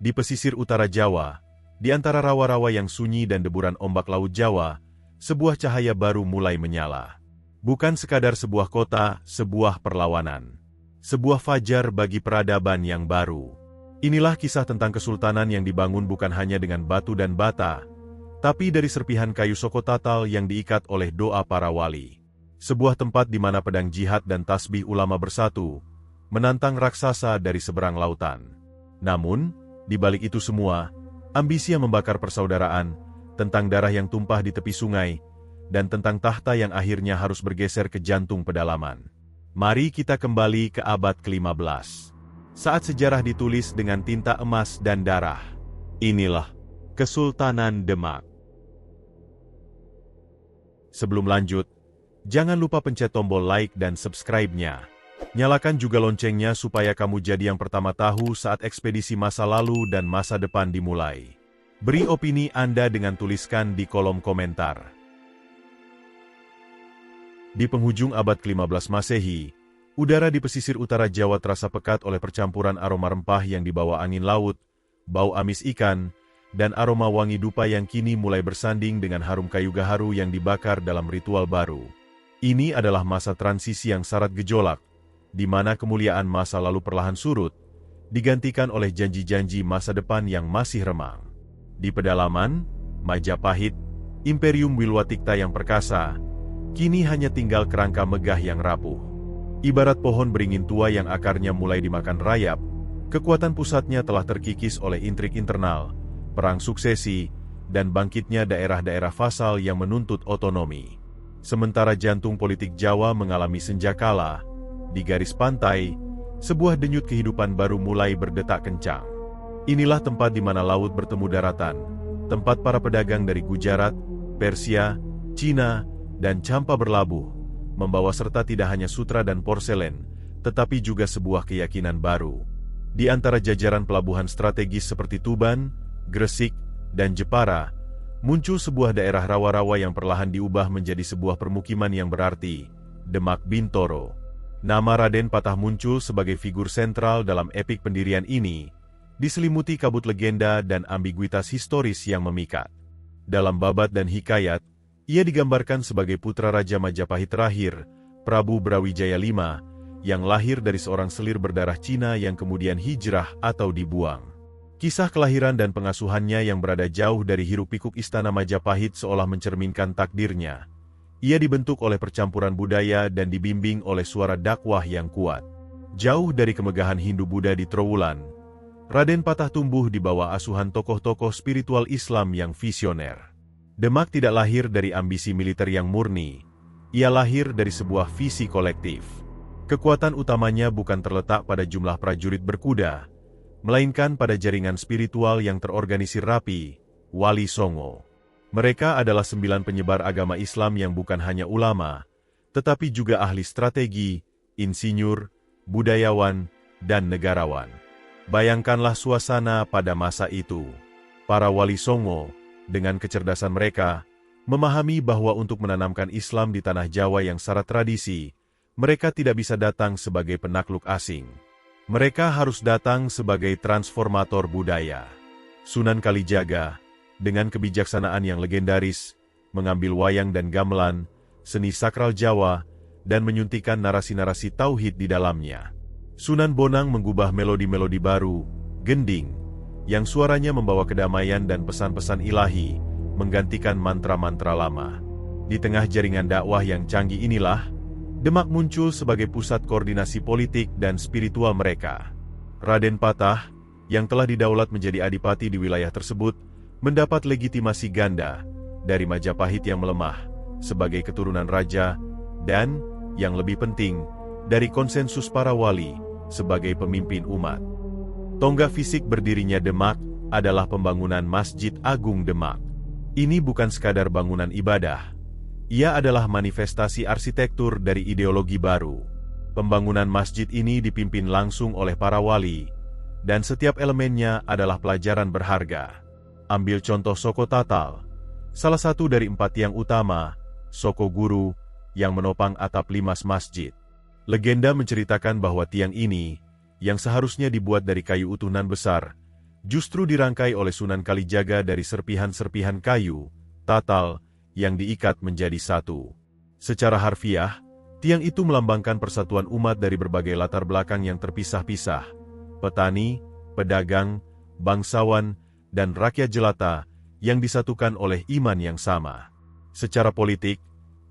Di pesisir utara Jawa, di antara rawa-rawa yang sunyi dan deburan ombak laut Jawa, sebuah cahaya baru mulai menyala. Bukan sekadar sebuah kota, sebuah perlawanan. Sebuah fajar bagi peradaban yang baru. Inilah kisah tentang kesultanan yang dibangun bukan hanya dengan batu dan bata, tapi dari serpihan kayu Sokotatal yang diikat oleh doa para wali. Sebuah tempat di mana pedang jihad dan tasbih ulama bersatu, menantang raksasa dari seberang lautan. Namun, di balik itu semua, ambisi yang membakar persaudaraan, tentang darah yang tumpah di tepi sungai, dan tentang tahta yang akhirnya harus bergeser ke jantung pedalaman. Mari kita kembali ke abad ke-15. Saat sejarah ditulis dengan tinta emas dan darah. Inilah Kesultanan Demak. Sebelum lanjut, jangan lupa pencet tombol like dan subscribe-nya. Nyalakan juga loncengnya supaya kamu jadi yang pertama tahu saat ekspedisi masa lalu dan masa depan dimulai. Beri opini Anda dengan tuliskan di kolom komentar. Di penghujung abad ke-15 Masehi, udara di pesisir utara Jawa terasa pekat oleh percampuran aroma rempah yang dibawa angin laut, bau amis ikan, dan aroma wangi dupa yang kini mulai bersanding dengan harum kayu gaharu yang dibakar dalam ritual baru. Ini adalah masa transisi yang syarat gejolak, di mana kemuliaan masa lalu perlahan surut, digantikan oleh janji-janji masa depan yang masih remang. Di pedalaman, Majapahit, Imperium Wilwatikta yang perkasa, kini hanya tinggal kerangka megah yang rapuh. Ibarat pohon beringin tua yang akarnya mulai dimakan rayap, kekuatan pusatnya telah terkikis oleh intrik internal, perang suksesi, dan bangkitnya daerah-daerah vasal yang menuntut otonomi. Sementara jantung politik Jawa mengalami senjakala, di garis pantai, sebuah denyut kehidupan baru mulai berdetak kencang. Inilah tempat di mana laut bertemu daratan, tempat para pedagang dari Gujarat, Persia, Cina, dan Campa berlabuh, membawa serta tidak hanya sutra dan porselen, tetapi juga sebuah keyakinan baru. Di antara jajaran pelabuhan strategis seperti Tuban, Gresik, dan Jepara, muncul sebuah daerah rawa-rawa yang perlahan diubah menjadi sebuah permukiman yang berarti, Demak Bintoro. Nama Raden Patah muncul sebagai figur sentral dalam epik pendirian ini, diselimuti kabut legenda dan ambiguitas historis yang memikat. Dalam babat dan hikayat, ia digambarkan sebagai putra Raja Majapahit terakhir, Prabu Brawijaya V, yang lahir dari seorang selir berdarah Cina yang kemudian hijrah atau dibuang. Kisah kelahiran dan pengasuhannya yang berada jauh dari hiruk-pikuk istana Majapahit seolah mencerminkan takdirnya. Ia dibentuk oleh percampuran budaya dan dibimbing oleh suara dakwah yang kuat. Jauh dari kemegahan Hindu-Buddha di Trowulan, Raden Patah tumbuh di bawah asuhan tokoh-tokoh spiritual Islam yang visioner. Demak tidak lahir dari ambisi militer yang murni, ia lahir dari sebuah visi kolektif. Kekuatan utamanya bukan terletak pada jumlah prajurit berkuda, melainkan pada jaringan spiritual yang terorganisir rapi, Wali Songo. Mereka adalah 9 penyebar agama Islam yang bukan hanya ulama, tetapi juga ahli strategi, insinyur, budayawan, dan negarawan. Bayangkanlah suasana pada masa itu. Para Wali Songo, dengan kecerdasan mereka, memahami bahwa untuk menanamkan Islam di tanah Jawa yang syarat tradisi, mereka tidak bisa datang sebagai penakluk asing. Mereka harus datang sebagai transformator budaya. Sunan Kalijaga, dengan kebijaksanaan yang legendaris, mengambil wayang dan gamelan, seni sakral Jawa, dan menyuntikkan narasi-narasi tauhid di dalamnya. Sunan Bonang mengubah melodi-melodi baru, gending, yang suaranya membawa kedamaian dan pesan-pesan ilahi, menggantikan mantra-mantra lama. Di tengah jaringan dakwah yang canggih inilah, Demak muncul sebagai pusat koordinasi politik dan spiritual mereka. Raden Patah, yang telah didaulat menjadi adipati di wilayah tersebut, mendapat legitimasi ganda dari Majapahit yang melemah sebagai keturunan raja dan, yang lebih penting, dari konsensus para wali sebagai pemimpin umat. Tonggak fisik berdirinya Demak adalah pembangunan Masjid Agung Demak. Ini bukan sekadar bangunan ibadah. Ia adalah manifestasi arsitektur dari ideologi baru. Pembangunan masjid ini dipimpin langsung oleh para wali, dan setiap elemennya adalah pelajaran berharga. Ambil contoh Sokotatal, salah satu dari 4 tiang utama, Soko Guru, yang menopang atap limas masjid. Legenda menceritakan bahwa tiang ini, yang seharusnya dibuat dari kayu utuh nan besar, justru dirangkai oleh Sunan Kalijaga dari serpihan-serpihan kayu, tatal, yang diikat menjadi satu. Secara harfiah, tiang itu melambangkan persatuan umat dari berbagai latar belakang yang terpisah-pisah, petani, pedagang, bangsawan, dan rakyat jelata yang disatukan oleh iman yang sama. Secara politik,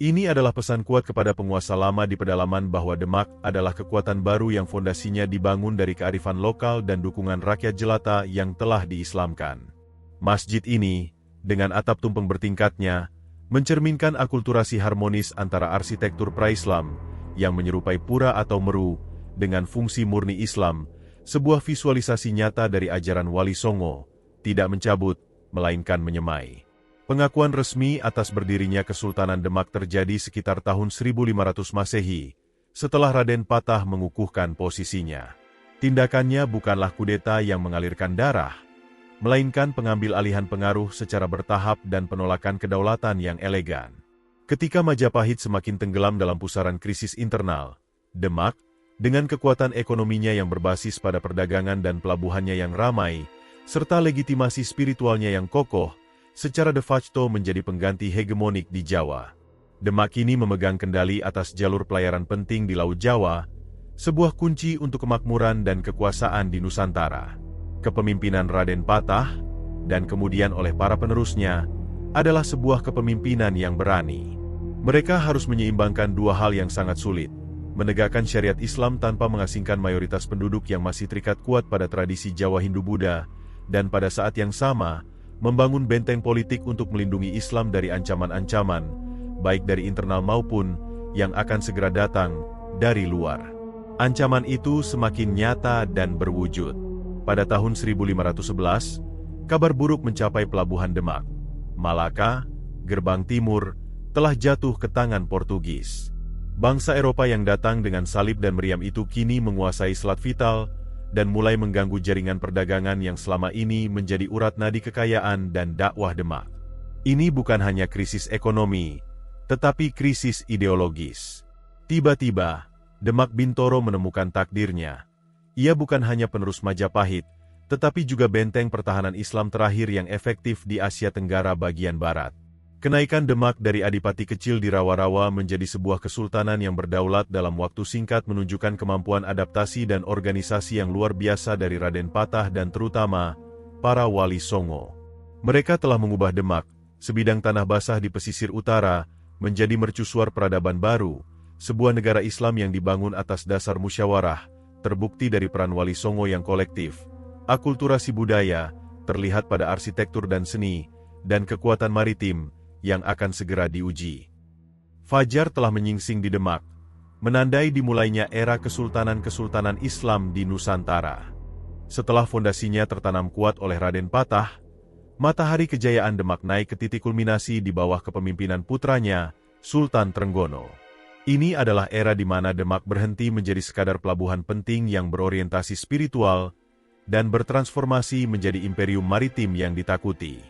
ini adalah pesan kuat kepada penguasa lama di pedalaman bahwa Demak adalah kekuatan baru yang fondasinya dibangun dari kearifan lokal dan dukungan rakyat jelata yang telah diislamkan. Masjid ini, dengan atap tumpeng bertingkatnya, mencerminkan akulturasi harmonis antara arsitektur pra-Islam yang menyerupai pura atau meru dengan fungsi murni Islam, sebuah visualisasi nyata dari ajaran Wali Songo, tidak mencabut, melainkan menyemai. Pengakuan resmi atas berdirinya Kesultanan Demak terjadi sekitar tahun 1500 Masehi, setelah Raden Patah mengukuhkan posisinya. Tindakannya bukanlah kudeta yang mengalirkan darah, melainkan pengambil alihan pengaruh secara bertahap dan penolakan kedaulatan yang elegan. Ketika Majapahit semakin tenggelam dalam pusaran krisis internal, Demak, dengan kekuatan ekonominya yang berbasis pada perdagangan dan pelabuhannya yang ramai, serta legitimasi spiritualnya yang kokoh, secara de facto menjadi pengganti hegemonik di Jawa. Demak kini memegang kendali atas jalur pelayaran penting di Laut Jawa, sebuah kunci untuk kemakmuran dan kekuasaan di Nusantara. Kepemimpinan Raden Patah, dan kemudian oleh para penerusnya, adalah sebuah kepemimpinan yang berani. Mereka harus menyeimbangkan dua hal yang sangat sulit, menegakkan syariat Islam tanpa mengasingkan mayoritas penduduk yang masih terikat kuat pada tradisi Jawa Hindu-Buddha, dan pada saat yang sama, membangun benteng politik untuk melindungi Islam dari ancaman-ancaman, baik dari internal maupun yang akan segera datang dari luar. Ancaman itu semakin nyata dan berwujud. Pada tahun 1511, kabar buruk mencapai pelabuhan Demak. Malaka, gerbang timur, telah jatuh ke tangan Portugis. Bangsa Eropa yang datang dengan salib dan meriam itu kini menguasai selat vital, dan mulai mengganggu jaringan perdagangan yang selama ini menjadi urat nadi kekayaan dan dakwah Demak. Ini bukan hanya krisis ekonomi, tetapi krisis ideologis. Tiba-tiba, Demak Bintoro menemukan takdirnya. Ia bukan hanya penerus Majapahit, tetapi juga benteng pertahanan Islam terakhir yang efektif di Asia Tenggara bagian barat. Kenaikan Demak dari adipati kecil di rawa-rawa menjadi sebuah kesultanan yang berdaulat dalam waktu singkat menunjukkan kemampuan adaptasi dan organisasi yang luar biasa dari Raden Patah dan terutama, para Wali Songo. Mereka telah mengubah Demak, sebidang tanah basah di pesisir utara, menjadi mercusuar peradaban baru, sebuah negara Islam yang dibangun atas dasar musyawarah, terbukti dari peran Wali Songo yang kolektif. Akulturasi budaya, terlihat pada arsitektur dan seni, dan kekuatan maritim, yang akan segera diuji. Fajar telah menyingsing di Demak, menandai dimulainya era kesultanan-kesultanan Islam di Nusantara. Setelah fondasinya tertanam kuat oleh Raden Patah, matahari kejayaan Demak naik ke titik kulminasi di bawah kepemimpinan putranya, Sultan Trenggono. Ini adalah era di mana Demak berhenti menjadi sekadar pelabuhan penting yang berorientasi spiritual, dan bertransformasi menjadi imperium maritim yang ditakuti.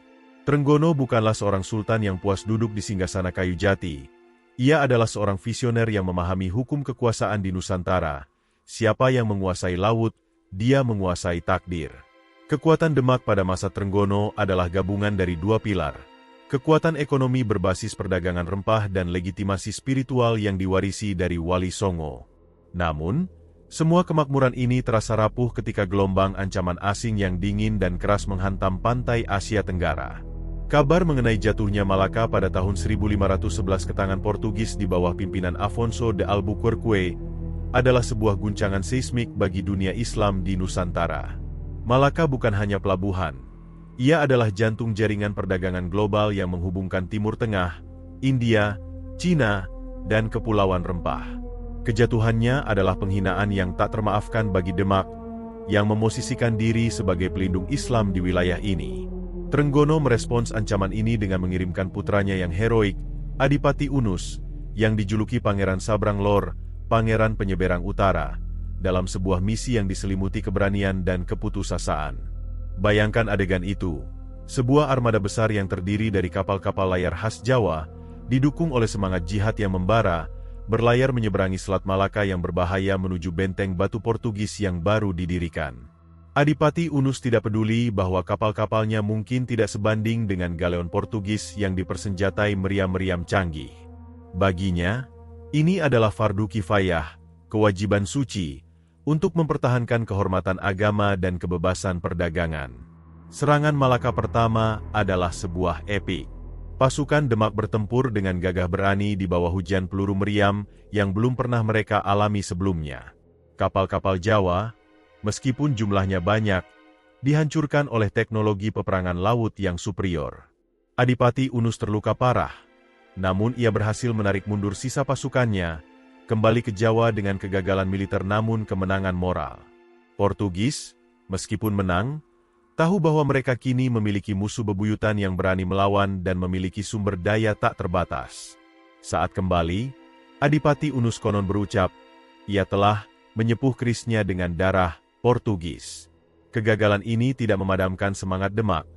Trenggono bukanlah seorang sultan yang puas duduk di singgasana kayu jati. Ia adalah seorang visioner yang memahami hukum kekuasaan di Nusantara. Siapa yang menguasai laut, dia menguasai takdir. Kekuatan Demak pada masa Trenggono adalah gabungan dari dua pilar. Kekuatan ekonomi berbasis perdagangan rempah dan legitimasi spiritual yang diwarisi dari Wali Songo. Namun, semua kemakmuran ini terasa rapuh ketika gelombang ancaman asing yang dingin dan keras menghantam pantai Asia Tenggara. Kabar mengenai jatuhnya Malaka pada tahun 1511 ke tangan Portugis di bawah pimpinan Afonso de Albuquerque adalah sebuah guncangan seismik bagi dunia Islam di Nusantara. Malaka bukan hanya pelabuhan, ia adalah jantung jaringan perdagangan global yang menghubungkan Timur Tengah, India, Cina, dan Kepulauan Rempah. Kejatuhannya adalah penghinaan yang tak termaafkan bagi Demak, yang memosisikan diri sebagai pelindung Islam di wilayah ini. Trenggono merespons ancaman ini dengan mengirimkan putranya yang heroik, Adipati Unus, yang dijuluki Pangeran Sabrang Lor, Pangeran Penyeberang Utara, dalam sebuah misi yang diselimuti keberanian dan keputusasaan. Bayangkan adegan itu, sebuah armada besar yang terdiri dari kapal-kapal layar khas Jawa, didukung oleh semangat jihad yang membara, berlayar menyeberangi Selat Malaka yang berbahaya menuju benteng batu Portugis yang baru didirikan. Adipati Unus tidak peduli bahwa kapal-kapalnya mungkin tidak sebanding dengan galeon Portugis yang dipersenjatai meriam-meriam canggih. Baginya, ini adalah fardu kifayah, kewajiban suci, untuk mempertahankan kehormatan agama dan kebebasan perdagangan. Serangan Malaka pertama adalah sebuah epik. Pasukan Demak bertempur dengan gagah berani di bawah hujan peluru meriam yang belum pernah mereka alami sebelumnya. Kapal-kapal Jawa, meskipun jumlahnya banyak, dihancurkan oleh teknologi peperangan laut yang superior. Adipati Unus terluka parah, namun ia berhasil menarik mundur sisa pasukannya, kembali ke Jawa dengan kegagalan militer namun kemenangan moral. Portugis, meskipun menang, tahu bahwa mereka kini memiliki musuh bebuyutan yang berani melawan dan memiliki sumber daya tak terbatas. Saat kembali, Adipati Unus konon berucap, ia telah menyepuh kerisnya dengan darah Portugis. Kegagalan ini tidak memadamkan semangat Demak,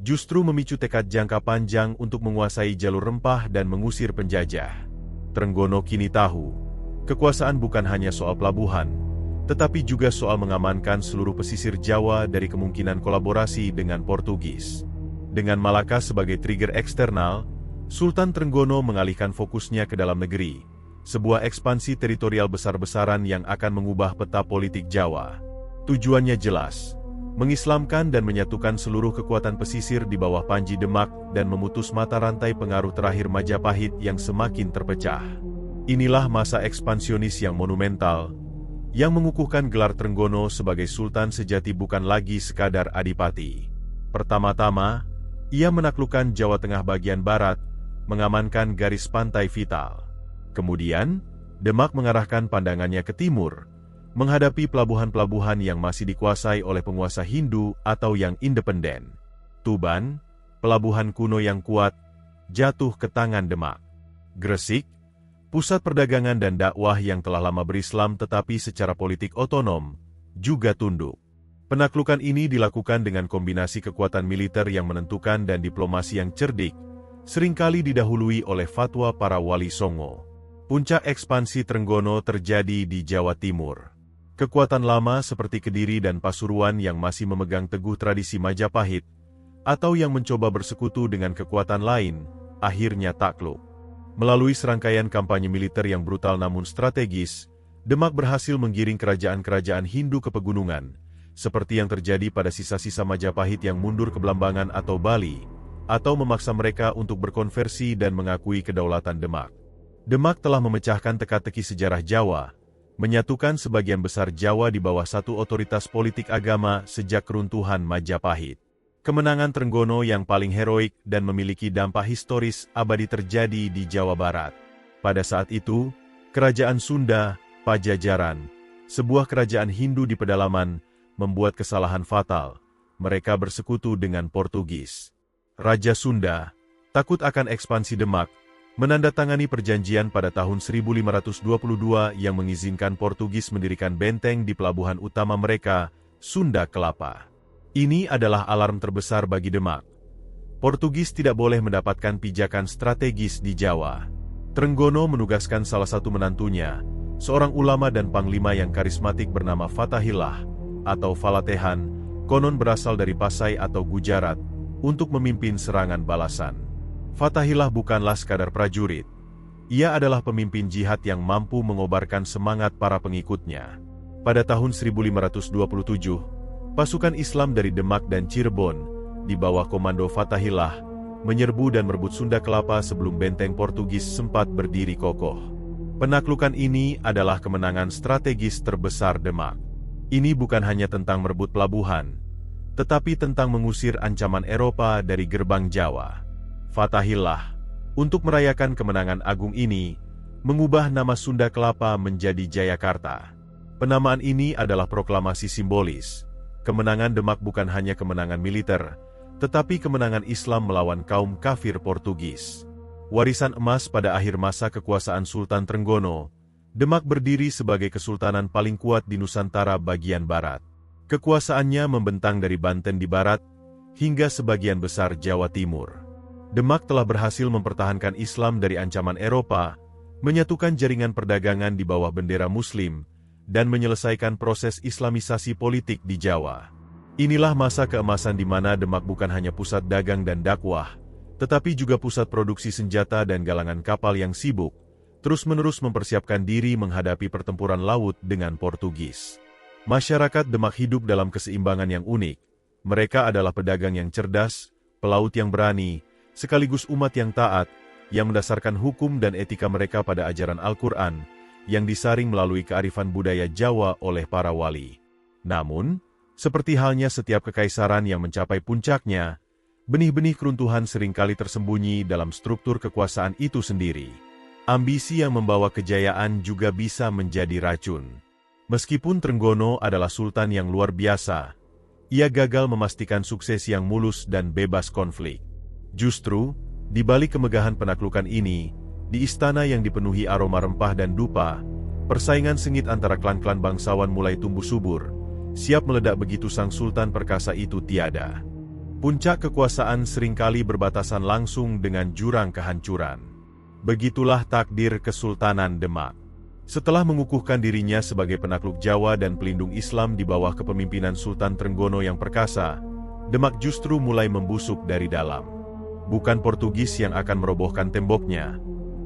justru memicu tekad jangka panjang untuk menguasai jalur rempah dan mengusir penjajah. Trenggono kini tahu, kekuasaan bukan hanya soal pelabuhan, tetapi juga soal mengamankan seluruh pesisir Jawa dari kemungkinan kolaborasi dengan Portugis. Dengan Malaka sebagai trigger eksternal, Sultan Trenggono mengalihkan fokusnya ke dalam negeri, sebuah ekspansi teritorial besar-besaran yang akan mengubah peta politik Jawa. Tujuannya jelas, mengislamkan dan menyatukan seluruh kekuatan pesisir di bawah Panji Demak dan memutus mata rantai pengaruh terakhir Majapahit yang semakin terpecah. Inilah masa ekspansionis yang monumental, yang mengukuhkan gelar Trenggono sebagai Sultan sejati bukan lagi sekadar adipati. Pertama-tama, ia menaklukkan Jawa Tengah bagian barat, mengamankan garis pantai vital. Kemudian, Demak mengarahkan pandangannya ke timur, menghadapi pelabuhan-pelabuhan yang masih dikuasai oleh penguasa Hindu atau yang independen. Tuban, pelabuhan kuno yang kuat, jatuh ke tangan Demak. Gresik, pusat perdagangan dan dakwah yang telah lama berislam tetapi secara politik otonom, juga tunduk. Penaklukan ini dilakukan dengan kombinasi kekuatan militer yang menentukan dan diplomasi yang cerdik, seringkali didahului oleh fatwa para wali songo. Puncak ekspansi Trenggono terjadi di Jawa Timur. Kekuatan lama seperti Kediri dan Pasuruan yang masih memegang teguh tradisi Majapahit, atau yang mencoba bersekutu dengan kekuatan lain, akhirnya takluk. Melalui serangkaian kampanye militer yang brutal namun strategis, Demak berhasil menggiring kerajaan-kerajaan Hindu ke pegunungan, seperti yang terjadi pada sisa-sisa Majapahit yang mundur ke Blambangan atau Bali, atau memaksa mereka untuk berkonversi dan mengakui kedaulatan Demak. Demak telah memecahkan teka-teki sejarah Jawa, menyatukan sebagian besar Jawa di bawah satu otoritas politik agama sejak keruntuhan Majapahit. Kemenangan Trenggono yang paling heroik dan memiliki dampak historis abadi terjadi di Jawa Barat. Pada saat itu, Kerajaan Sunda, Pajajaran, sebuah kerajaan Hindu di pedalaman, membuat kesalahan fatal. Mereka bersekutu dengan Portugis. Raja Sunda, takut akan ekspansi Demak, menandatangani perjanjian pada tahun 1522 yang mengizinkan Portugis mendirikan benteng di pelabuhan utama mereka, Sunda Kelapa. Ini adalah alarm terbesar bagi Demak. Portugis tidak boleh mendapatkan pijakan strategis di Jawa. Trenggono menugaskan salah satu menantunya, seorang ulama dan panglima yang karismatik bernama Fatahillah, atau Falatehan, konon berasal dari Pasai atau Gujarat, untuk memimpin serangan balasan. Fatahillah bukanlah sekadar prajurit. Ia adalah pemimpin jihad yang mampu mengobarkan semangat para pengikutnya. Pada tahun 1527, pasukan Islam dari Demak dan Cirebon, di bawah komando Fatahillah, menyerbu dan merebut Sunda Kelapa sebelum benteng Portugis sempat berdiri kokoh. Penaklukan ini adalah kemenangan strategis terbesar Demak. Ini bukan hanya tentang merebut pelabuhan, tetapi tentang mengusir ancaman Eropa dari gerbang Jawa. Fatahillah, untuk merayakan kemenangan agung ini, mengubah nama Sunda Kelapa menjadi Jayakarta. Penamaan ini adalah proklamasi simbolis. Kemenangan Demak bukan hanya kemenangan militer, tetapi kemenangan Islam melawan kaum kafir Portugis. Warisan emas pada akhir masa kekuasaan Sultan Trenggono, Demak berdiri sebagai kesultanan paling kuat di Nusantara bagian barat. Kekuasaannya membentang dari Banten di barat, hingga sebagian besar Jawa Timur. Demak telah berhasil mempertahankan Islam dari ancaman Eropa, menyatukan jaringan perdagangan di bawah bendera Muslim, dan menyelesaikan proses Islamisasi politik di Jawa. Inilah masa keemasan di mana Demak bukan hanya pusat dagang dan dakwah, tetapi juga pusat produksi senjata dan galangan kapal yang sibuk, terus-menerus mempersiapkan diri menghadapi pertempuran laut dengan Portugis. Masyarakat Demak hidup dalam keseimbangan yang unik. Mereka adalah pedagang yang cerdas, pelaut yang berani, sekaligus umat yang taat, yang mendasarkan hukum dan etika mereka pada ajaran Al-Quran, yang disaring melalui kearifan budaya Jawa oleh para wali. Namun, seperti halnya setiap kekaisaran yang mencapai puncaknya, benih-benih keruntuhan seringkali tersembunyi dalam struktur kekuasaan itu sendiri. Ambisi yang membawa kejayaan juga bisa menjadi racun. Meskipun Trenggono adalah sultan yang luar biasa, ia gagal memastikan sukses yang mulus dan bebas konflik. Justru, di balik kemegahan penaklukan ini, di istana yang dipenuhi aroma rempah dan dupa, persaingan sengit antara klan-klan bangsawan mulai tumbuh subur, siap meledak begitu sang sultan perkasa itu tiada. Puncak kekuasaan seringkali berbatasan langsung dengan jurang kehancuran. Begitulah takdir Kesultanan Demak. Setelah mengukuhkan dirinya sebagai penakluk Jawa dan pelindung Islam di bawah kepemimpinan Sultan Trenggono yang perkasa, Demak justru mulai membusuk dari dalam. Bukan Portugis yang akan merobohkan temboknya,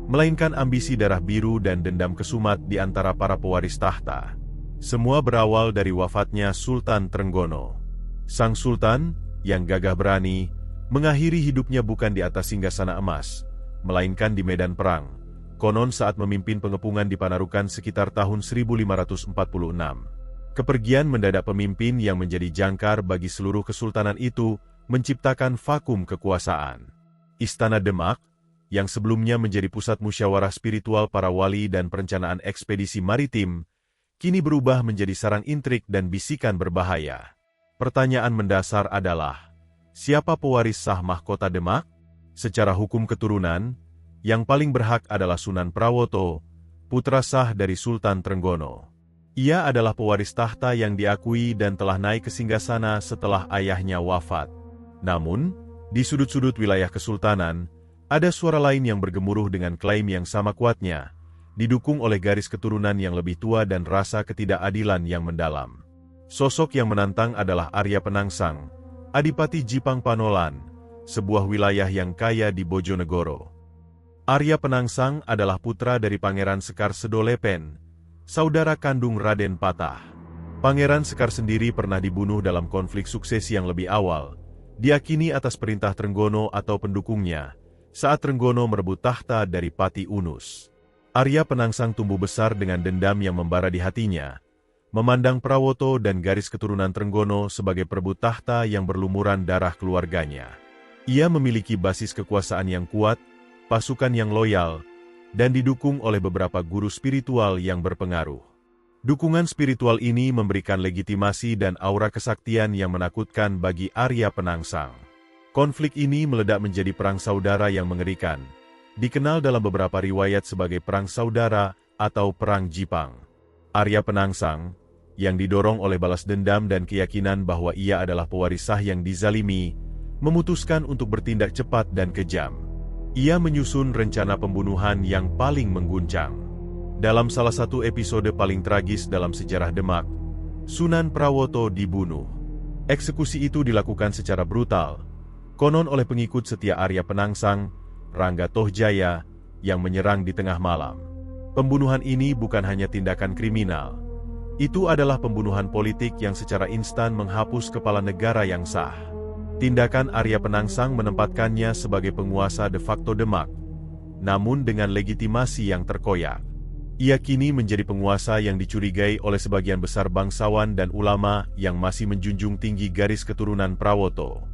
melainkan ambisi darah biru dan dendam kesumat di antara para pewaris tahta. Semua berawal dari wafatnya Sultan Trenggono. Sang Sultan, yang gagah berani, mengakhiri hidupnya bukan di atas singgasana emas, melainkan di medan perang, konon saat memimpin pengepungan di Panarukan sekitar tahun 1546. Kepergian mendadak pemimpin yang menjadi jangkar bagi seluruh kesultanan itu, menciptakan vakum kekuasaan. Istana Demak, yang sebelumnya menjadi pusat musyawarah spiritual para wali dan perencanaan ekspedisi maritim, kini berubah menjadi sarang intrik dan bisikan berbahaya. Pertanyaan mendasar adalah, siapa pewaris sah mahkota Demak? Secara hukum keturunan, yang paling berhak adalah Sunan Prawoto, putra sah dari Sultan Trenggono. Ia adalah pewaris tahta yang diakui dan telah naik ke singgasana setelah ayahnya wafat. Namun, di sudut-sudut wilayah kesultanan, ada suara lain yang bergemuruh dengan klaim yang sama kuatnya, didukung oleh garis keturunan yang lebih tua dan rasa ketidakadilan yang mendalam. Sosok yang menantang adalah Arya Penangsang, Adipati Jipang Panolan, sebuah wilayah yang kaya di Bojonegoro. Arya Penangsang adalah putra dari Pangeran Sekar Sedolepen, saudara kandung Raden Patah. Pangeran Sekar sendiri pernah dibunuh dalam konflik suksesi yang lebih awal, diakini atas perintah Trenggono atau pendukungnya, saat Trenggono merebut tahta dari Pati Unus. Arya Penangsang tumbuh besar dengan dendam yang membara di hatinya, memandang Prawoto dan garis keturunan Trenggono sebagai perebut tahta yang berlumuran darah keluarganya. Ia memiliki basis kekuasaan yang kuat, pasukan yang loyal, dan didukung oleh beberapa guru spiritual yang berpengaruh. Dukungan spiritual ini memberikan legitimasi dan aura kesaktian yang menakutkan bagi Arya Penangsang. Konflik ini meledak menjadi perang saudara yang mengerikan, dikenal dalam beberapa riwayat sebagai Perang Saudara atau Perang Jipang. Arya Penangsang, yang didorong oleh balas dendam dan keyakinan bahwa ia adalah pewaris sah yang dizalimi, memutuskan untuk bertindak cepat dan kejam. Ia menyusun rencana pembunuhan yang paling mengguncang. Dalam salah satu episode paling tragis dalam sejarah Demak, Sunan Prawoto dibunuh. Eksekusi itu dilakukan secara brutal, konon oleh pengikut setia Arya Penangsang, Rangga Tohjaya, yang menyerang di tengah malam. Pembunuhan ini bukan hanya tindakan kriminal. Itu adalah pembunuhan politik yang secara instan menghapus kepala negara yang sah. Tindakan Arya Penangsang menempatkannya sebagai penguasa de facto Demak, namun dengan legitimasi yang terkoyak. Ia kini menjadi penguasa yang dicurigai oleh sebagian besar bangsawan dan ulama yang masih menjunjung tinggi garis keturunan Prawoto.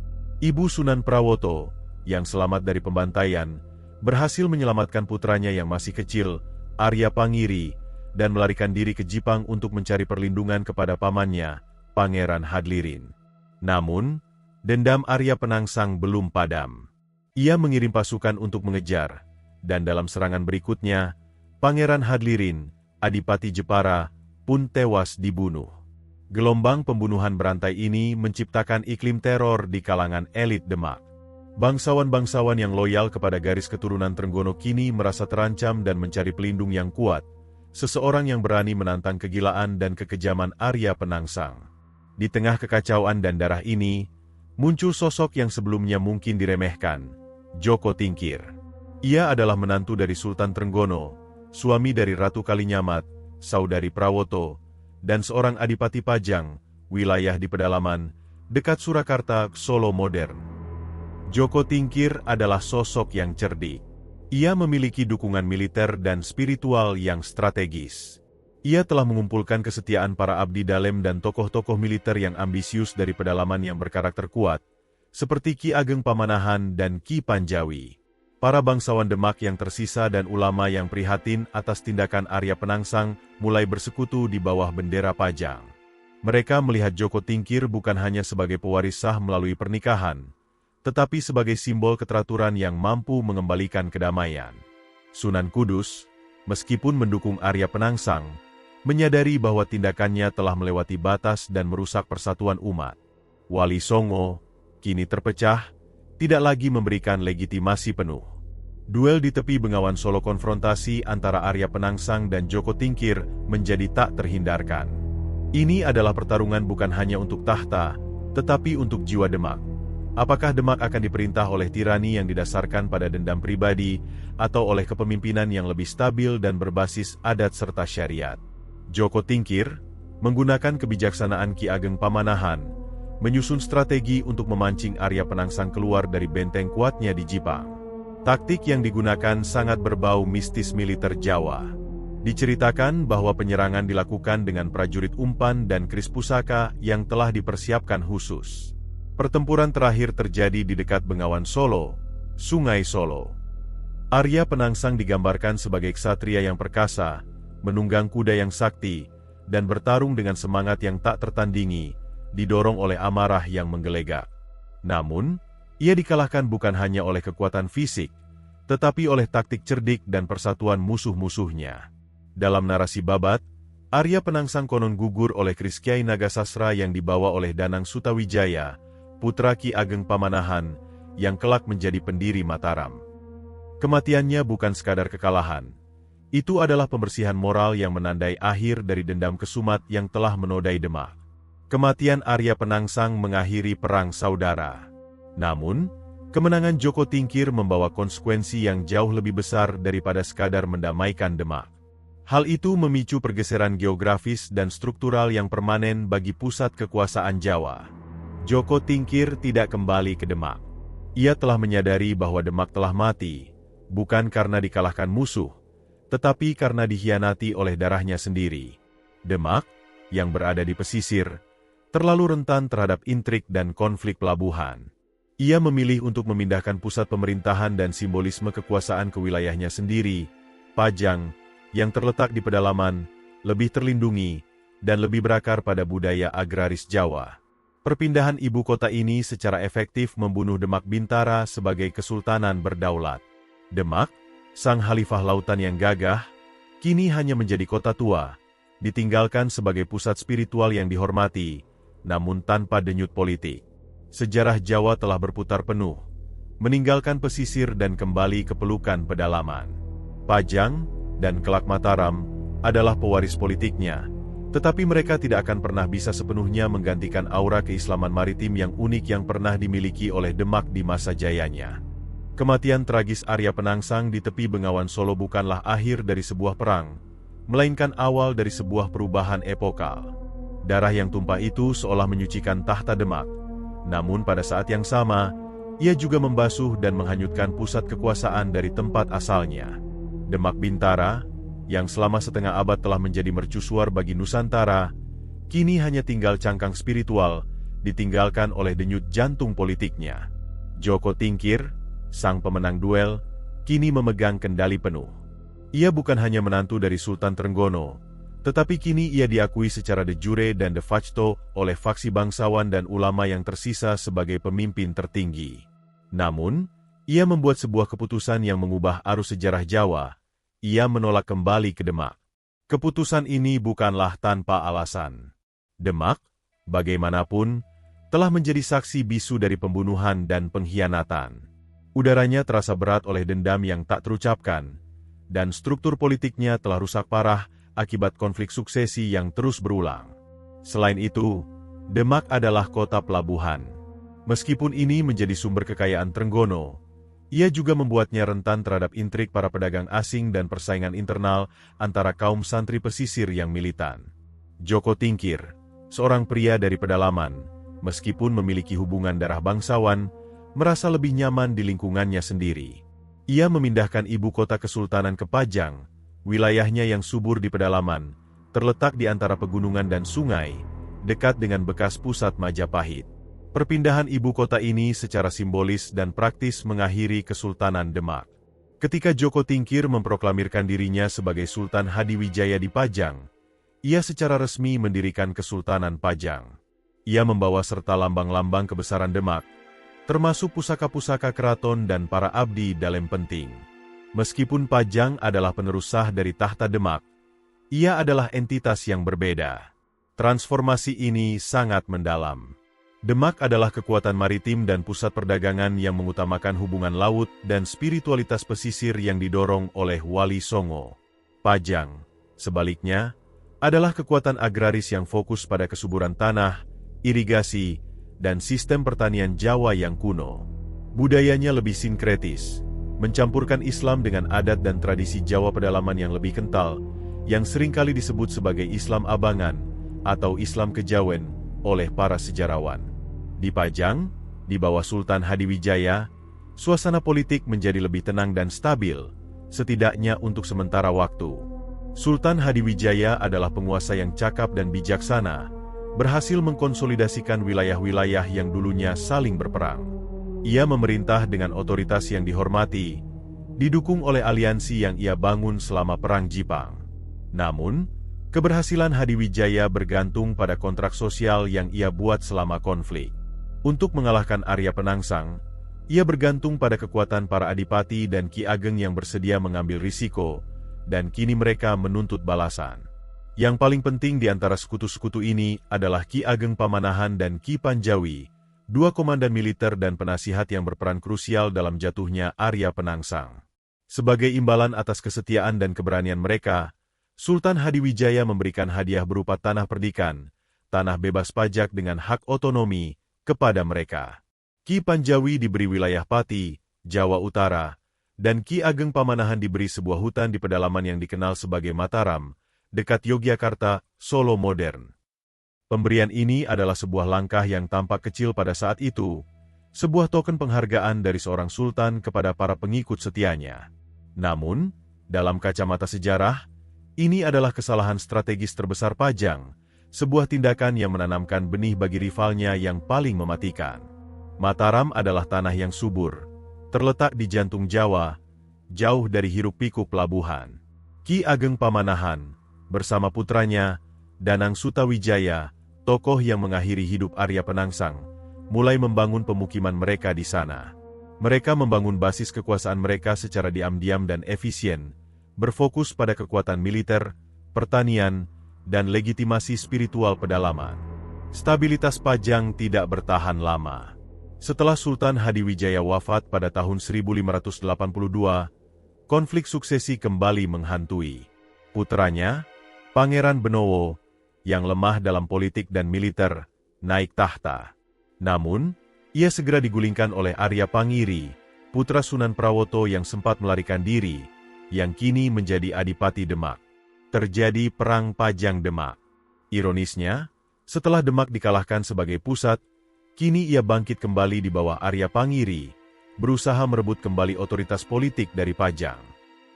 Ibu Sunan Prawoto, yang selamat dari pembantaian, berhasil menyelamatkan putranya yang masih kecil, Arya Pangiri, dan melarikan diri ke Jipang untuk mencari perlindungan kepada pamannya, Pangeran Hadlirin. Namun, dendam Arya Penangsang belum padam. Ia mengirim pasukan untuk mengejar, dan dalam serangan berikutnya, Pangeran Hadlirin, Adipati Jepara, pun tewas dibunuh. Gelombang pembunuhan berantai ini menciptakan iklim teror di kalangan elit Demak. Bangsawan-bangsawan yang loyal kepada garis keturunan Trenggono kini merasa terancam dan mencari pelindung yang kuat, seseorang yang berani menantang kegilaan dan kekejaman Arya Penangsang. Di tengah kekacauan dan darah ini, muncul sosok yang sebelumnya mungkin diremehkan, Joko Tingkir. Ia adalah menantu dari Sultan Trenggono, suami dari Ratu Kalinyamat, saudari Prawoto, dan seorang adipati Pajang, wilayah di pedalaman, dekat Surakarta, Solo modern. Joko Tingkir adalah sosok yang cerdik. Ia memiliki dukungan militer dan spiritual yang strategis. Ia telah mengumpulkan kesetiaan para abdi dalem dan tokoh-tokoh militer yang ambisius dari pedalaman yang berkarakter kuat, seperti Ki Ageng Pamanahan dan Ki Panjawi. Para bangsawan Demak yang tersisa dan ulama yang prihatin atas tindakan Arya Penangsang mulai bersekutu di bawah bendera Pajang. Mereka melihat Joko Tingkir bukan hanya sebagai pewaris sah melalui pernikahan, tetapi sebagai simbol keteraturan yang mampu mengembalikan kedamaian. Sunan Kudus, meskipun mendukung Arya Penangsang, menyadari bahwa tindakannya telah melewati batas dan merusak persatuan umat. Wali Songo, kini terpecah, tidak lagi memberikan legitimasi penuh. Duel di tepi Bengawan Solo konfrontasi antara Arya Penangsang dan Joko Tingkir menjadi tak terhindarkan. Ini adalah pertarungan bukan hanya untuk tahta, tetapi untuk jiwa Demak. Apakah Demak akan diperintah oleh tirani yang didasarkan pada dendam pribadi, atau oleh kepemimpinan yang lebih stabil dan berbasis adat serta syariat? Joko Tingkir, menggunakan kebijaksanaan Ki Ageng Pamanahan, menyusun strategi untuk memancing Arya Penangsang keluar dari benteng kuatnya di Jipang. Taktik yang digunakan sangat berbau mistis militer Jawa. Diceritakan bahwa penyerangan dilakukan dengan prajurit umpan dan keris pusaka yang telah dipersiapkan khusus. Pertempuran terakhir terjadi di dekat Bengawan Solo, Sungai Solo. Arya Penangsang digambarkan sebagai ksatria yang perkasa, menunggang kuda yang sakti, dan bertarung dengan semangat yang tak tertandingi, didorong oleh amarah yang menggelegak. Namun, ia dikalahkan bukan hanya oleh kekuatan fisik, tetapi oleh taktik cerdik dan persatuan musuh-musuhnya. Dalam narasi babat, Arya Penangsang konon gugur oleh keris Kiai Nagasasra yang dibawa oleh Danang Sutawijaya, putra Ki Ageng Pamanahan, yang kelak menjadi pendiri Mataram. Kematiannya bukan sekadar kekalahan. Itu adalah pembersihan moral yang menandai akhir dari dendam kesumat yang telah menodai Demak. Kematian Arya Penangsang mengakhiri perang saudara. Namun, kemenangan Joko Tingkir membawa konsekuensi yang jauh lebih besar daripada sekadar mendamaikan Demak. Hal itu memicu pergeseran geografis dan struktural yang permanen bagi pusat kekuasaan Jawa. Joko Tingkir tidak kembali ke Demak. Ia telah menyadari bahwa Demak telah mati, bukan karena dikalahkan musuh, tetapi karena dikhianati oleh darahnya sendiri. Demak, yang berada di pesisir, terlalu rentan terhadap intrik dan konflik pelabuhan. Ia memilih untuk memindahkan pusat pemerintahan dan simbolisme kekuasaan ke wilayahnya sendiri, Pajang, yang terletak di pedalaman, lebih terlindungi, dan lebih berakar pada budaya agraris Jawa. Perpindahan ibu kota ini secara efektif membunuh Demak Bintara sebagai kesultanan berdaulat. Demak, sang khalifah lautan yang gagah, kini hanya menjadi kota tua, ditinggalkan sebagai pusat spiritual yang dihormati, namun tanpa denyut politik. Sejarah Jawa telah berputar penuh, meninggalkan pesisir dan kembali ke pelukan pedalaman. Pajang dan kelak Mataram adalah pewaris politiknya, tetapi mereka tidak akan pernah bisa sepenuhnya menggantikan aura keislaman maritim yang unik yang pernah dimiliki oleh Demak di masa jayanya. Kematian tragis Arya Penangsang di tepi Bengawan Solo bukanlah akhir dari sebuah perang, melainkan awal dari sebuah perubahan epokal. Darah yang tumpah itu seolah menyucikan tahta Demak, namun pada saat yang sama, ia juga membasuh dan menghanyutkan pusat kekuasaan dari tempat asalnya. Demak Bintara, yang selama setengah abad telah menjadi mercusuar bagi Nusantara, kini hanya tinggal cangkang spiritual, ditinggalkan oleh denyut jantung politiknya. Joko Tingkir, sang pemenang duel, kini memegang kendali penuh. Ia bukan hanya menantu dari Sultan Trenggono, tetapi kini ia diakui secara de jure dan de facto oleh faksi bangsawan dan ulama yang tersisa sebagai pemimpin tertinggi. Namun, ia membuat sebuah keputusan yang mengubah arus sejarah Jawa. Ia menolak kembali ke Demak. Keputusan ini bukanlah tanpa alasan. Demak, bagaimanapun, telah menjadi saksi bisu dari pembunuhan dan pengkhianatan. Udaranya terasa berat oleh dendam yang tak terucapkan, dan struktur politiknya telah rusak parah akibat konflik suksesi yang terus berulang. Selain itu, Demak adalah kota pelabuhan. Meskipun ini menjadi sumber kekayaan Trenggono, ia juga membuatnya rentan terhadap intrik para pedagang asing dan persaingan internal antara kaum santri pesisir yang militan. Joko Tingkir, seorang pria dari pedalaman, meskipun memiliki hubungan darah bangsawan, merasa lebih nyaman di lingkungannya sendiri. Ia memindahkan ibu kota kesultanan ke Pajang, wilayahnya yang subur di pedalaman, terletak di antara pegunungan dan sungai, dekat dengan bekas pusat Majapahit. Perpindahan ibu kota ini secara simbolis dan praktis mengakhiri Kesultanan Demak. Ketika Joko Tingkir memproklamirkan dirinya sebagai Sultan Hadiwijaya di Pajang, ia secara resmi mendirikan Kesultanan Pajang. Ia membawa serta lambang-lambang kebesaran Demak, termasuk pusaka-pusaka keraton dan para abdi dalam penting. Meskipun Pajang adalah penerus sah dari tahta Demak, ia adalah entitas yang berbeda. Transformasi ini sangat mendalam. Demak adalah kekuatan maritim dan pusat perdagangan yang mengutamakan hubungan laut dan spiritualitas pesisir yang didorong oleh Wali Songo. Pajang, sebaliknya, adalah kekuatan agraris yang fokus pada kesuburan tanah, irigasi, dan sistem pertanian Jawa yang kuno. Budayanya lebih sinkretis, mencampurkan Islam dengan adat dan tradisi Jawa pedalaman yang lebih kental, yang seringkali disebut sebagai Islam Abangan atau Islam Kejawen oleh para sejarawan. Di Pajang, di bawah Sultan Hadiwijaya, suasana politik menjadi lebih tenang dan stabil, setidaknya untuk sementara waktu. Sultan Hadiwijaya adalah penguasa yang cakap dan bijaksana, berhasil mengkonsolidasikan wilayah-wilayah yang dulunya saling berperang. Ia memerintah dengan otoritas yang dihormati, didukung oleh aliansi yang ia bangun selama Perang Jipang. Namun, keberhasilan Hadiwijaya bergantung pada kontrak sosial yang ia buat selama konflik. Untuk mengalahkan Arya Penangsang, ia bergantung pada kekuatan para adipati dan Ki Ageng yang bersedia mengambil risiko, dan kini mereka menuntut balasan. Yang paling penting di antara sekutu-sekutu ini adalah Ki Ageng Pamanahan dan Ki Panjawi, dua komandan militer dan penasihat yang berperan krusial dalam jatuhnya Arya Penangsang. Sebagai imbalan atas kesetiaan dan keberanian mereka, Sultan Hadiwijaya memberikan hadiah berupa tanah perdikan, tanah bebas pajak dengan hak otonomi, kepada mereka. Ki Panjawi diberi wilayah Pati, Jawa Utara, dan Ki Ageng Pamanahan diberi sebuah hutan di pedalaman yang dikenal sebagai Mataram, dekat Yogyakarta, Solo modern. Pemberian ini adalah sebuah langkah yang tampak kecil pada saat itu, sebuah token penghargaan dari seorang sultan kepada para pengikut setianya. Namun, dalam kacamata sejarah, ini adalah kesalahan strategis terbesar Pajang, sebuah tindakan yang menanamkan benih bagi rivalnya yang paling mematikan. Mataram adalah tanah yang subur, terletak di jantung Jawa, jauh dari hiruk-pikuk pelabuhan. Ki Ageng Pamanahan, bersama putranya, Danang Sutawijaya, tokoh yang mengakhiri hidup Arya Penangsang, mulai membangun pemukiman mereka di sana. Mereka membangun basis kekuasaan mereka secara diam-diam dan efisien, berfokus pada kekuatan militer, pertanian, dan legitimasi spiritual pedalaman. Stabilitas Pajang tidak bertahan lama. Setelah Sultan Hadiwijaya wafat pada tahun 1582, konflik suksesi kembali menghantui. Putranya, Pangeran Benowo, yang lemah dalam politik dan militer, naik tahta. Namun, ia segera digulingkan oleh Arya Pangiri, putra Sunan Prawoto yang sempat melarikan diri, yang kini menjadi Adipati Demak. Terjadi Perang Pajang Demak. Ironisnya, setelah Demak dikalahkan sebagai pusat, kini ia bangkit kembali di bawah Arya Pangiri, berusaha merebut kembali otoritas politik dari Pajang.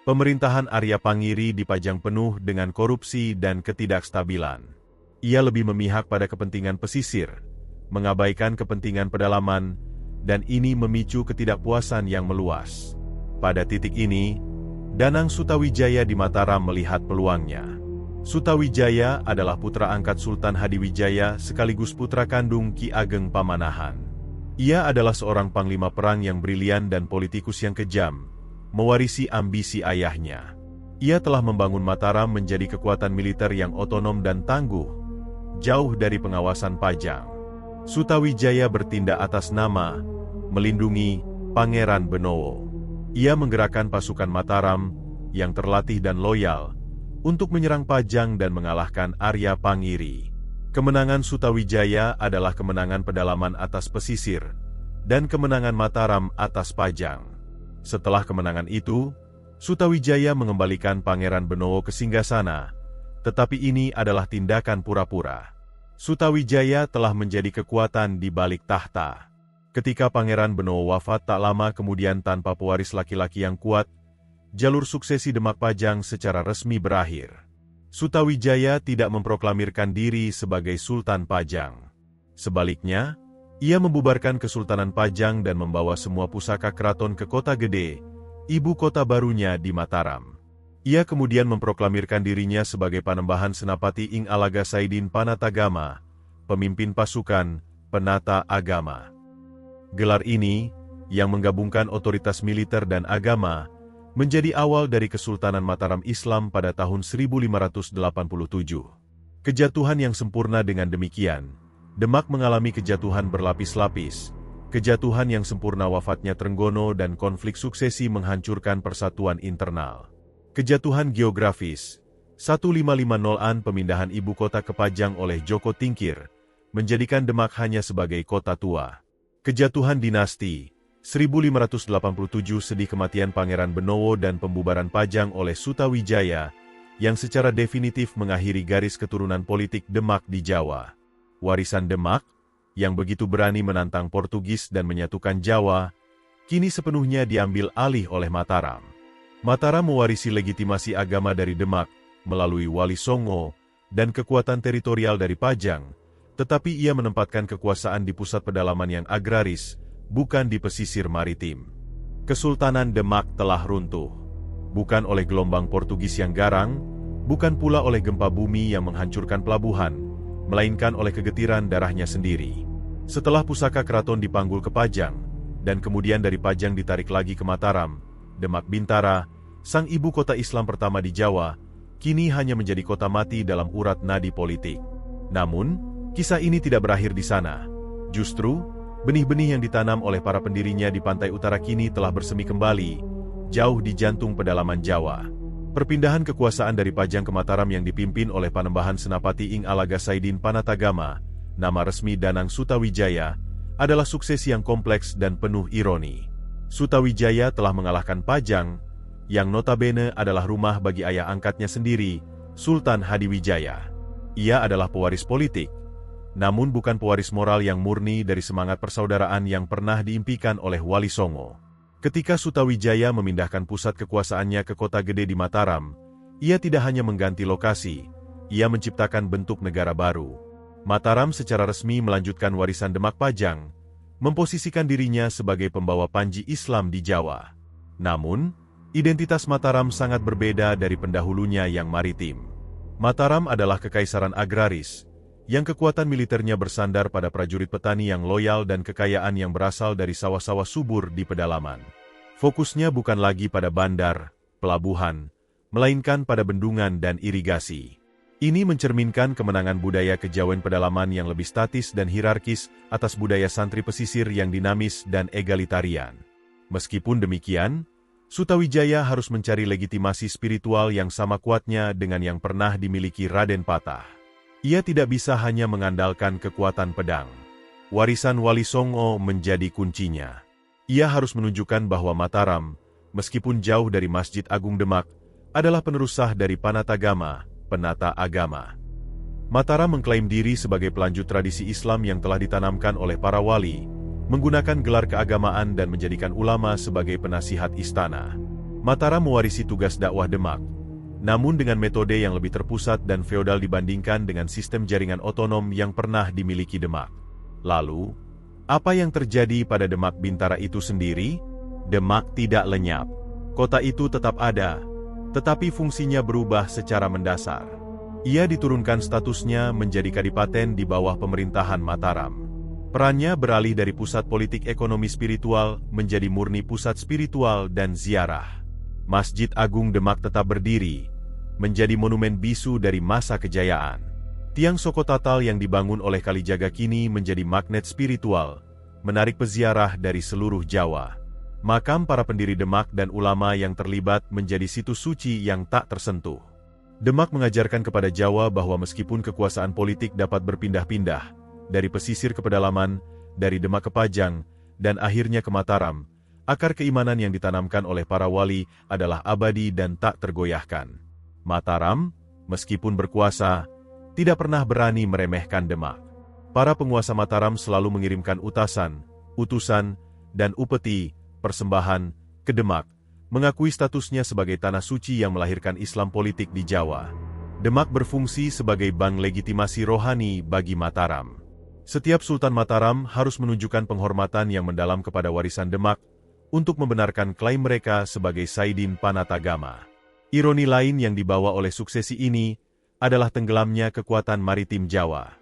Pemerintahan Arya Pangiri di Pajang penuh dengan korupsi dan ketidakstabilan. Ia lebih memihak pada kepentingan pesisir, mengabaikan kepentingan pedalaman, dan ini memicu ketidakpuasan yang meluas. Pada titik ini, Danang Sutawijaya di Mataram melihat peluangnya. Sutawijaya adalah putra angkat Sultan Hadiwijaya sekaligus putra kandung Ki Ageng Pamanahan. Ia adalah seorang panglima perang yang brilian dan politikus yang kejam, mewarisi ambisi ayahnya. Ia telah membangun Mataram menjadi kekuatan militer yang otonom dan tangguh, jauh dari pengawasan Pajang. Sutawijaya bertindak atas nama, melindungi Pangeran Benowo. Ia menggerakkan pasukan Mataram, yang terlatih dan loyal, untuk menyerang Pajang dan mengalahkan Arya Pangiri. Kemenangan Sutawijaya adalah kemenangan pedalaman atas pesisir, dan kemenangan Mataram atas Pajang. Setelah kemenangan itu, Sutawijaya mengembalikan Pangeran Benowo ke singgasana, tetapi ini adalah tindakan pura-pura. Sutawijaya telah menjadi kekuatan di balik tahta. Ketika Pangeran Benowo wafat tak lama kemudian tanpa pewaris laki-laki yang kuat, jalur suksesi Demak Pajang secara resmi berakhir. Sutawijaya tidak memproklamirkan diri sebagai Sultan Pajang. Sebaliknya, ia membubarkan Kesultanan Pajang dan membawa semua pusaka keraton ke Kota Gede, ibu kota barunya di Mataram. Ia kemudian memproklamirkan dirinya sebagai Panembahan Senapati Ing Alaga Saidin Panatagama, pemimpin pasukan, penata agama. Gelar ini, yang menggabungkan otoritas militer dan agama, menjadi awal dari Kesultanan Mataram Islam pada tahun 1587. Kejatuhan yang sempurna dengan demikian, Demak mengalami kejatuhan berlapis-lapis, kejatuhan yang sempurna wafatnya Trenggono dan konflik suksesi menghancurkan persatuan internal. Kejatuhan geografis, 1550-an pemindahan ibu kota ke Pajang oleh Joko Tingkir, menjadikan Demak hanya sebagai kota tua. Kejatuhan dinasti, 1587 sedih kematian Pangeran Benowo dan pembubaran Pajang oleh Sutawijaya, yang secara definitif mengakhiri garis keturunan politik Demak di Jawa. Warisan Demak, yang begitu berani menantang Portugis dan menyatukan Jawa, kini sepenuhnya diambil alih oleh Mataram. Mataram mewarisi legitimasi agama dari Demak, melalui Wali Songo, dan kekuatan teritorial dari Pajang, tetapi ia menempatkan kekuasaan di pusat pedalaman yang agraris, bukan di pesisir maritim. Kesultanan Demak telah runtuh. Bukan oleh gelombang Portugis yang garang, bukan pula oleh gempa bumi yang menghancurkan pelabuhan, melainkan oleh kegetiran darahnya sendiri. Setelah pusaka keraton dipanggul ke Pajang, dan kemudian dari Pajang ditarik lagi ke Mataram, Demak Bintara, sang ibu kota Islam pertama di Jawa, kini hanya menjadi kota mati dalam urat nadi politik. Namun, kisah ini tidak berakhir di sana. Justru, benih-benih yang ditanam oleh para pendirinya di pantai utara kini telah bersemi kembali, jauh di jantung pedalaman Jawa. Perpindahan kekuasaan dari Pajang ke Mataram yang dipimpin oleh Panembahan Senapati Ing Alaga Saidin Panatagama, nama resmi Danang Sutawijaya, adalah suksesi yang kompleks dan penuh ironi. Sutawijaya telah mengalahkan Pajang, yang notabene adalah rumah bagi ayah angkatnya sendiri, Sultan Hadiwijaya. Ia adalah pewaris politik, namun bukan pewaris moral yang murni dari semangat persaudaraan yang pernah diimpikan oleh Wali Songo. Ketika Sutawijaya memindahkan pusat kekuasaannya ke Kota Gede di Mataram, ia tidak hanya mengganti lokasi, ia menciptakan bentuk negara baru. Mataram secara resmi melanjutkan warisan Demak Pajang, memposisikan dirinya sebagai pembawa panji Islam di Jawa. Namun, identitas Mataram sangat berbeda dari pendahulunya yang maritim. Mataram adalah kekaisaran agraris, yang kekuatan militernya bersandar pada prajurit petani yang loyal dan kekayaan yang berasal dari sawah-sawah subur di pedalaman. Fokusnya bukan lagi pada bandar, pelabuhan, melainkan pada bendungan dan irigasi. Ini mencerminkan kemenangan budaya kejawen pedalaman yang lebih statis dan hierarkis atas budaya santri pesisir yang dinamis dan egalitarian. Meskipun demikian, Sutawijaya harus mencari legitimasi spiritual yang sama kuatnya dengan yang pernah dimiliki Raden Patah. Ia tidak bisa hanya mengandalkan kekuatan pedang. Warisan Wali Songo menjadi kuncinya. Ia harus menunjukkan bahwa Mataram, meskipun jauh dari Masjid Agung Demak, adalah penerus sah dari Panatagama, penata agama. Mataram mengklaim diri sebagai pelanjut tradisi Islam yang telah ditanamkan oleh para wali, menggunakan gelar keagamaan dan menjadikan ulama sebagai penasihat istana. Mataram mewarisi tugas dakwah Demak, namun dengan metode yang lebih terpusat dan feodal dibandingkan dengan sistem jaringan otonom yang pernah dimiliki Demak. Lalu, apa yang terjadi pada Demak Bintara itu sendiri? Demak tidak lenyap. Kota itu tetap ada, tetapi fungsinya berubah secara mendasar. Ia diturunkan statusnya menjadi kadipaten di bawah pemerintahan Mataram. Perannya beralih dari pusat politik ekonomi spiritual menjadi murni pusat spiritual dan ziarah. Masjid Agung Demak tetap berdiri, menjadi monumen bisu dari masa kejayaan. Tiang Soko Tatal yang dibangun oleh Kalijaga kini menjadi magnet spiritual, menarik peziarah dari seluruh Jawa. Makam para pendiri Demak dan ulama yang terlibat menjadi situs suci yang tak tersentuh. Demak mengajarkan kepada Jawa bahwa meskipun kekuasaan politik dapat berpindah-pindah, dari pesisir ke pedalaman, dari Demak ke Pajang, dan akhirnya ke Mataram, akar keimanan yang ditanamkan oleh para wali adalah abadi dan tak tergoyahkan. Mataram, meskipun berkuasa, tidak pernah berani meremehkan Demak. Para penguasa Mataram selalu mengirimkan utusan, dan upeti, persembahan, ke Demak, mengakui statusnya sebagai tanah suci yang melahirkan Islam politik di Jawa. Demak berfungsi sebagai bank legitimasi rohani bagi Mataram. Setiap Sultan Mataram harus menunjukkan penghormatan yang mendalam kepada warisan Demak untuk membenarkan klaim mereka sebagai Saidin Panatagama. Ironi lain yang dibawa oleh suksesi ini adalah tenggelamnya kekuatan maritim Jawa.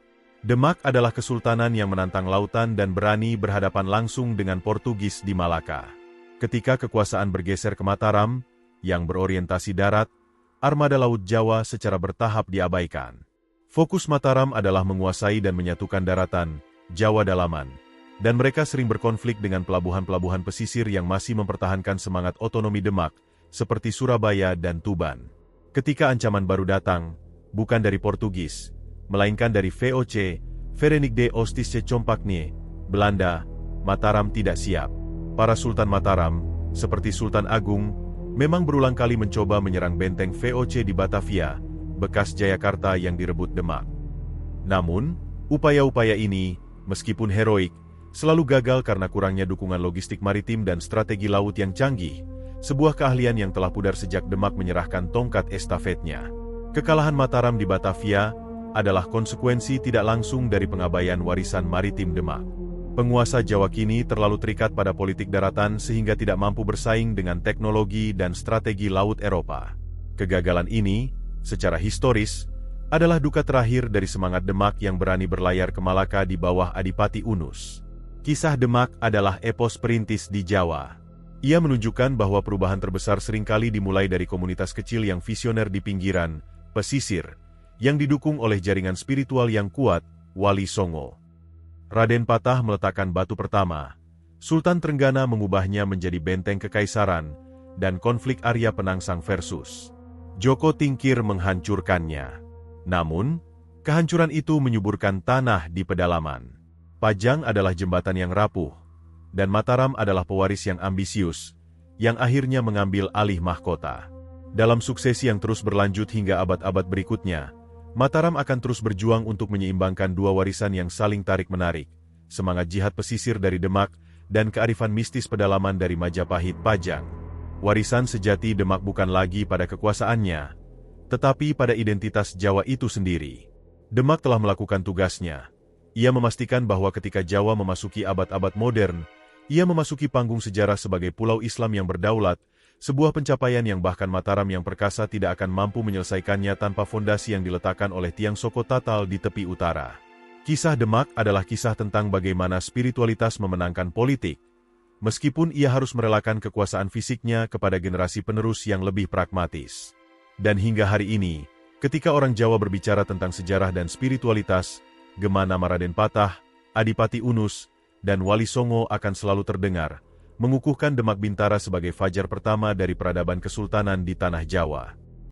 Demak adalah kesultanan yang menantang lautan dan berani berhadapan langsung dengan Portugis di Malaka. Ketika kekuasaan bergeser ke Mataram, yang berorientasi darat, armada Laut Jawa secara bertahap diabaikan. Fokus Mataram adalah menguasai dan menyatukan daratan, Jawa dalaman, dan mereka sering berkonflik dengan pelabuhan-pelabuhan pesisir yang masih mempertahankan semangat otonomi Demak, seperti Surabaya dan Tuban. Ketika ancaman baru datang, bukan dari Portugis, melainkan dari VOC, Verenigde Oost-Indische Compagnie, Belanda, Mataram tidak siap. Para Sultan Mataram, seperti Sultan Agung, memang berulang kali mencoba menyerang benteng VOC di Batavia, bekas Jayakarta yang direbut Demak. Namun, upaya-upaya ini, meskipun heroik, selalu gagal karena kurangnya dukungan logistik maritim dan strategi laut yang canggih, sebuah keahlian yang telah pudar sejak Demak menyerahkan tongkat estafetnya. Kekalahan Mataram di Batavia adalah konsekuensi tidak langsung dari pengabaian warisan maritim Demak. Penguasa Jawa kini terlalu terikat pada politik daratan sehingga tidak mampu bersaing dengan teknologi dan strategi laut Eropa. Kegagalan ini, secara historis, adalah duka terakhir dari semangat Demak yang berani berlayar ke Malaka di bawah Adipati Unus. Kisah Demak adalah epos perintis di Jawa. Ia menunjukkan bahwa perubahan terbesar seringkali dimulai dari komunitas kecil yang visioner di pinggiran, pesisir, yang didukung oleh jaringan spiritual yang kuat, Wali Songo. Raden Patah meletakkan batu pertama, Sultan Trenggana mengubahnya menjadi benteng kekaisaran, dan konflik Arya Penangsang versus Joko Tingkir menghancurkannya. Namun, kehancuran itu menyuburkan tanah di pedalaman. Pajang adalah jembatan yang rapuh, dan Mataram adalah pewaris yang ambisius, yang akhirnya mengambil alih mahkota. Dalam suksesi yang terus berlanjut hingga abad-abad berikutnya, Mataram akan terus berjuang untuk menyeimbangkan dua warisan yang saling tarik-menarik, semangat jihad pesisir dari Demak, dan kearifan mistis pedalaman dari Majapahit Pajang. Warisan sejati Demak bukan lagi pada kekuasaannya, tetapi pada identitas Jawa itu sendiri. Demak telah melakukan tugasnya. Ia memastikan bahwa ketika Jawa memasuki abad-abad modern, ia memasuki panggung sejarah sebagai pulau Islam yang berdaulat, sebuah pencapaian yang bahkan Mataram yang perkasa tidak akan mampu menyelesaikannya tanpa fondasi yang diletakkan oleh Tiang Soko Tatal di tepi utara. Kisah Demak adalah kisah tentang bagaimana spiritualitas memenangkan politik, meskipun ia harus merelakan kekuasaan fisiknya kepada generasi penerus yang lebih pragmatis. Dan hingga hari ini, ketika orang Jawa berbicara tentang sejarah dan spiritualitas, gema nama Raden Patah, Adipati Unus, dan Wali Songo akan selalu terdengar, mengukuhkan Demak Bintara sebagai fajar pertama dari peradaban kesultanan di tanah Jawa.